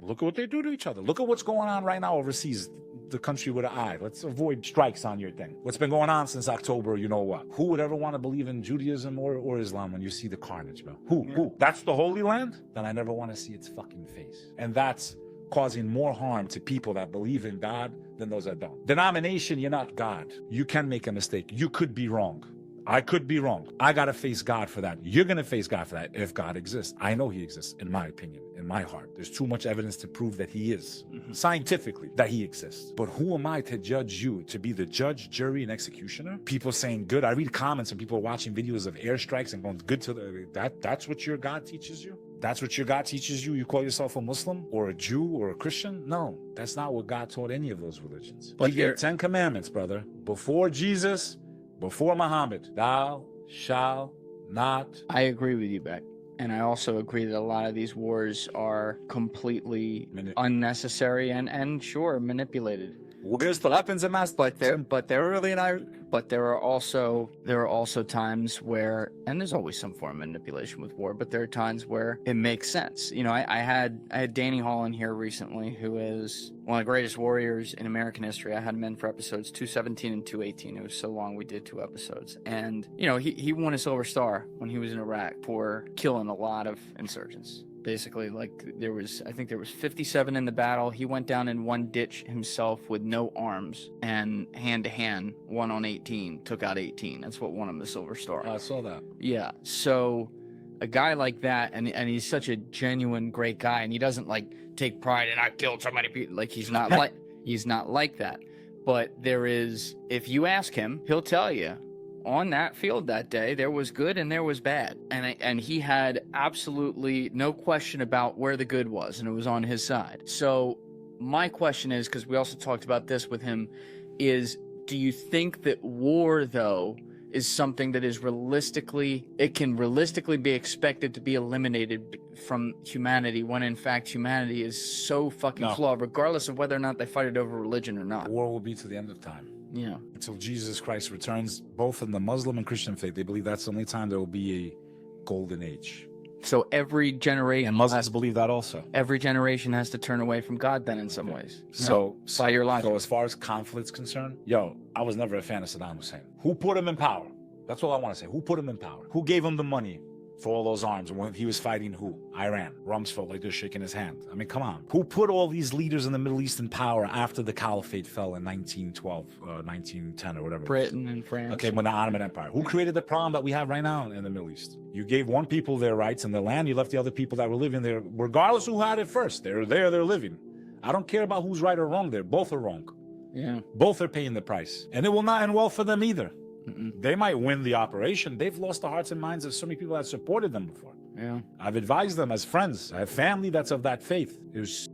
Look at what they do to each other. Look at what's going on right now overseas. The country with an eye. Let's avoid strikes on your thing. What's been going on since October, you know what? Who would ever want to believe in Judaism or Islam when you see the carnage, bro? Who? That's the Holy Land? Then I never want to see its fucking face. And that's causing more harm to people that believe in God than those that don't. Denomination, you're not God. You can make a mistake. You could be wrong. I could be wrong. I got to face God for that. You're going to face God for that if God exists. I know he exists, in my opinion, in my heart. There's too much evidence to prove that he is, scientifically, that he exists. But who am I to judge you, to be the judge, jury, and executioner? People saying good. I read comments and people watching videos of airstrikes and going good to that's what your God teaches you? That's what your God teaches you? You call yourself a Muslim or a Jew or a Christian? No, that's not what God taught any of those religions. But the 10 Commandments, brother, before Jesus, before Muhammad, thou shalt not. I agree with you, Beck. And I also agree that a lot of these wars are completely unnecessary and sure, manipulated. Where's the weapons of mass? But they're really not. But there are also times where, and there's always some form of manipulation with war, but there are times where it makes sense. You know, I had Danny Hall in here recently, who is one of the greatest warriors in American history. I had him in for episodes 217 and 218. It was so long we did 2 episodes. And, you know, he won a Silver Star when he was in Iraq for killing a lot of insurgents. Basically, like, I think there was 57 in the battle. He went down in one ditch himself with no arms, and hand-to-hand, 1 on 18, took out 18. That's what won him the Silver Star. I saw that. Yeah, so a guy like that, and he's such a genuine, great guy, and he doesn't, like, take pride in, I killed so many people. Like, he's not like that. But there is, if you ask him, he'll tell you, on that field that day, there was good and there was bad. And he had absolutely no question about where the good was, and it was on his side. So my question is, because we also talked about this with him, is do you think that war, though, is something that is can realistically be expected to be eliminated from humanity when in fact humanity is so fucking flawed, regardless of whether or not they fight it over religion or not? War will be to the end of time. Yeah. Until Jesus Christ returns, both in the Muslim and Christian faith, they believe that's the only time there will be a golden age. So every generation... And Muslims believe that also. Every generation has to turn away from God then in some ways. So, by your logic. So as far as conflict's concerned, I was never a fan of Saddam Hussein. Who put him in power? That's all I want to say. Who put him in power? Who gave him the money for all those arms when he was fighting who? Iran. Rumsfeld, like they're shaking his hand. I mean, come on. Who put all these leaders in the Middle East in power after the caliphate fell in 1912, 1910 or whatever? Britain and France. Okay, when the Ottoman Empire. Who created the problem that we have right now in the Middle East? You gave one people their rights and their land. You left the other people that were living there, regardless who had it first. They're there, they're living. I don't care about who's right or wrong there. Both are wrong. Yeah. Both are paying the price. And it will not end well for them either. They might win the operation. They've lost the hearts and minds of so many people that supported them before. Yeah. I've advised them as friends. I have family that's of that faith. There's